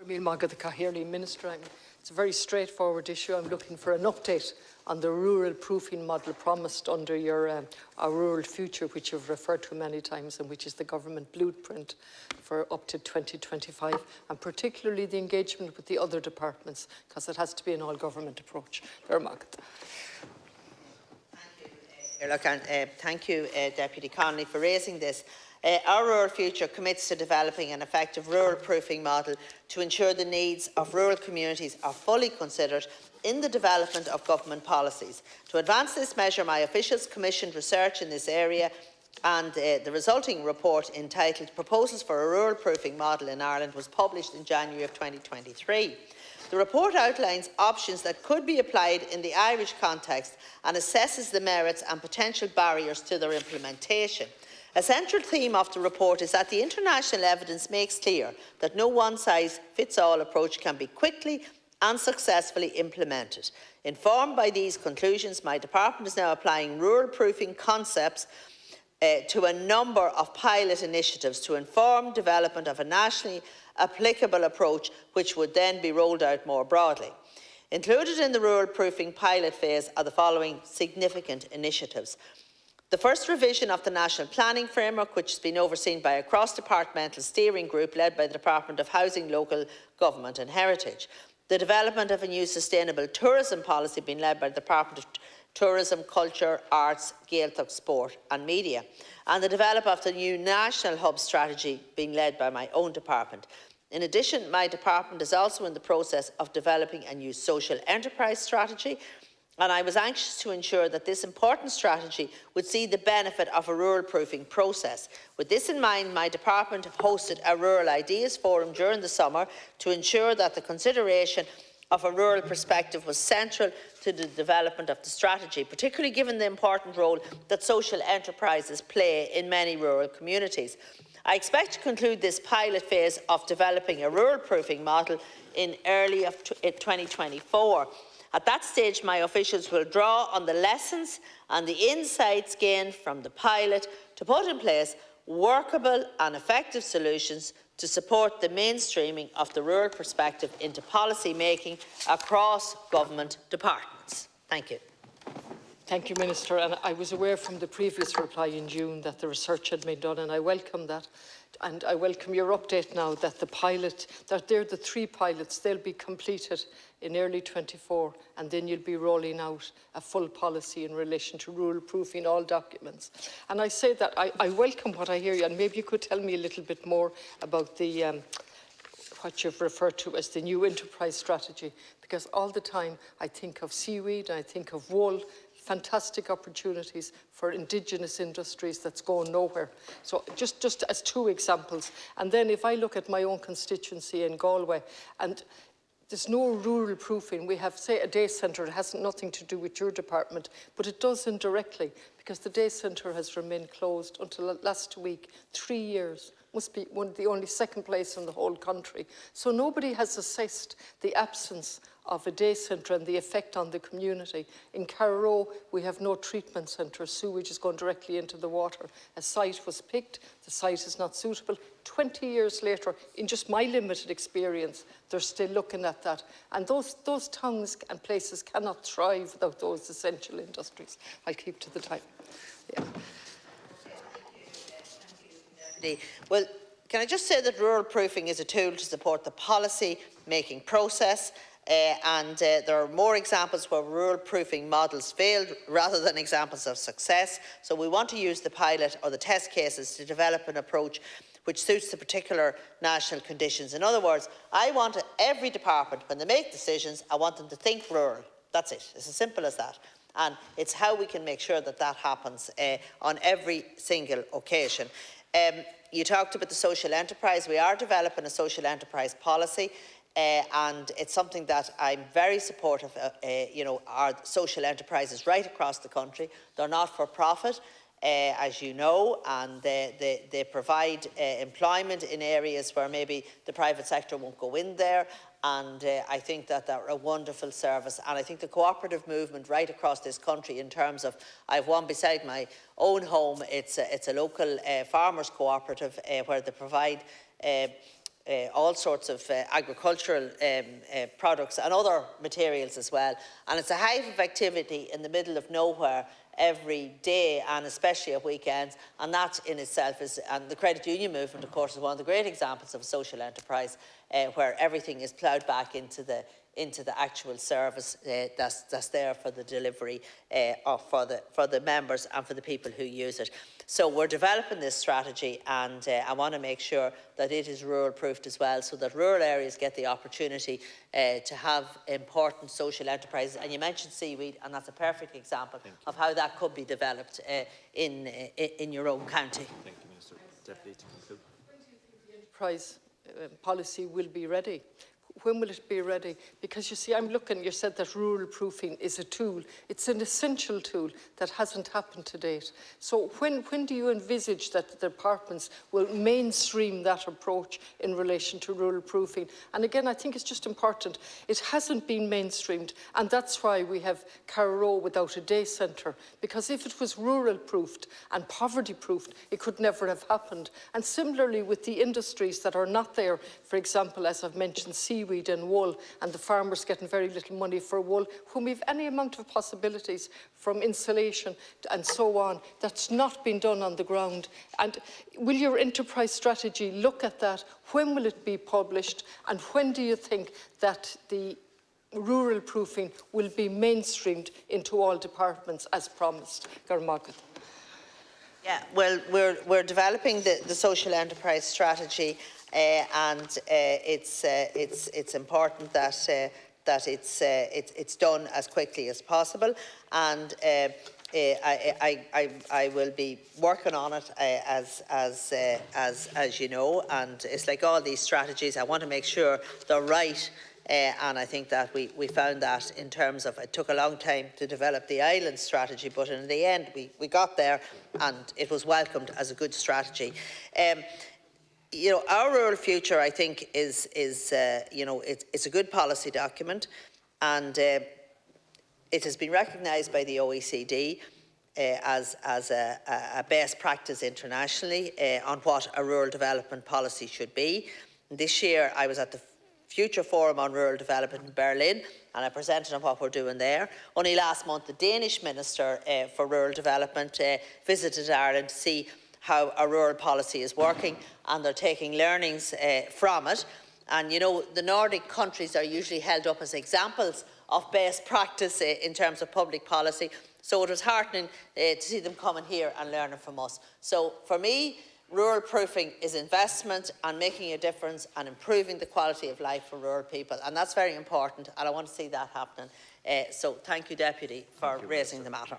Minister, it's a very straightforward issue. I'm looking for an update on the rural proofing model promised under your Our Rural Future, which you've referred to many times, and which is the government blueprint for up to 2025, and particularly the engagement with the other departments, because it has to be an all-government approach. Thank you, Deputy Connolly, for raising this. Our Rural Future commits to developing an effective rural proofing model to ensure the needs of rural communities are fully considered in the development of government policies. To advance this measure, my officials commissioned research in this area, and the resulting report entitled Proposals for a Rural Proofing Model in Ireland was published in January of 2023. The report outlines options that could be applied in the Irish context and assesses the merits and potential barriers to their implementation. A central theme of the report is that the international evidence makes clear that no one-size-fits-all approach can be quickly and successfully implemented. Informed by these conclusions, my department is now applying rural proofing concepts to a number of pilot initiatives to inform development of a nationally applicable approach, which would then be rolled out more broadly. Included in the rural proofing pilot phase are the following significant initiatives. The first revision of the National Planning Framework, which has been overseen by a cross-departmental steering group led by the Department of Housing, Local Government and Heritage. The development of a new sustainable tourism policy being led by the Department of Tourism, Culture, Arts, Gaeltacht, Sport and Media. And the development of the new National Hub strategy being led by my own department. In addition, my department is also in the process of developing a new social enterprise strategy, and I was anxious to ensure that this important strategy would see the benefit of a rural proofing process. With this in mind, my department hosted a Rural Ideas Forum during the summer to ensure that the consideration of a rural perspective was central to the development of the strategy, particularly given the important role that social enterprises play in many rural communities. I expect to conclude this pilot phase of developing a rural proofing model in early 2024. At that stage, my officials will draw on the lessons and the insights gained from the pilot to put in place workable and effective solutions to support the mainstreaming of the rural perspective into policy making across government departments. Thank you. Thank you, Minister. And I was aware from the previous reply in June that the research had been done, and I welcome that. And I welcome your update now that the pilot, that they're the 3 pilots, they'll be completed in early 24, and then you'll be rolling out a full policy in relation to rural proofing all documents. And I say that I welcome what I hear you, and maybe you could tell me a little bit more about the what you've referred to as the new enterprise strategy, because all the time I think of seaweed, I think of wool, fantastic opportunities for indigenous industries that's going nowhere. So just as 2 examples. And then if I look at my own constituency in Galway, and there's no rural proofing. We have, say, a day centre. It has nothing to do with your department, but it does indirectly, because the day centre has remained closed until last week, 3 years. Must be the only second place in the whole country. So nobody has assessed the absence of a day centre and the effect on the community. In Carrow, we have no treatment centre. Sewage is going directly into the water. A site was picked. The site is not suitable. 20 years later, in just my limited experience, they're still looking at that. And those towns and places cannot thrive without those essential industries. I'll keep to the time. Yeah. Well, can I just say that rural proofing is a tool to support the policy-making process, and there are more examples where rural proofing models failed rather than examples of success. So we want to use the pilot or the test cases to develop an approach which suits the particular national conditions. In other words, I want every department, when they make decisions, I want them to think rural. That's it. It's as simple as that. And it's how we can make sure that that happens on every single occasion. You talked about the social enterprise. We are developing a social enterprise policy, and it's something that I'm very supportive of. Our social enterprises right across the country. They're not for profit, as you know, and they provide employment in areas where maybe the private sector won't go in there. And I think that they're a wonderful service. And I think the cooperative movement right across this country, in terms of, I have one beside my own home. It's a local farmers cooperative where they provide all sorts of agricultural products and other materials as well. And it's a hive of activity in the middle of nowhere every day, and especially at weekends, and that in itself is, and the credit union movement, of course, is one of the great examples of social enterprise, where everything is ploughed back into the actual service that's there for the delivery for the members and for the people who use it. So we're developing this strategy, and I want to make sure that it is rural proofed as well, so that rural areas get the opportunity to have important social enterprises. And you mentioned seaweed, and that's a perfect example of how that could be developed in your own county. Thank you, Minister. Deputy, to conclude. When do you think the enterprise policy will be ready? When will it be ready? Because you see, I'm looking, you said that rural proofing is a tool. It's an essential tool that hasn't happened to date. So when do you envisage that the departments will mainstream that approach in relation to rural proofing? And again, I think it's just important. It hasn't been mainstreamed, and that's why we have Carrow without a day centre. Because if it was rural proofed and poverty proofed, it could never have happened. And similarly with the industries that are not there, for example, as I've mentioned, seaweed and wool, and the farmers getting very little money for wool, when we've any amount of possibilities from insulation and so on, that's not been done on the ground. And will your enterprise strategy look at that? When will it be published? And when do you think that the rural proofing will be mainstreamed into all departments as promised? Garmagat. Yeah, well, we're developing the social enterprise strategy, and it's important that it's done as quickly as possible. And I will be working on it as you know. And it's like all these strategies, I want to make sure they're right. And I think that we found that in terms of, it took a long time to develop the island strategy, but in the end we got there, and it was welcomed as a good strategy. You know, our rural future, I think, is you know, it's a good policy document, and it has been recognised by the OECD as a best practice internationally on what a rural development policy should be. This year I was at the Future Forum on Rural Development in Berlin, and I presented on what we're doing there. Only last month the Danish Minister for Rural Development visited Ireland to see how our rural policy is working, and they're taking learnings from it. And you know, the Nordic countries are usually held up as examples of best practice in terms of public policy, so it was heartening to see them coming here and learning from us. So for me, rural proofing is investment and making a difference and improving the quality of life for rural people, and that's very important, and I want to see that happening. So thank you, Deputy, for raising the matter.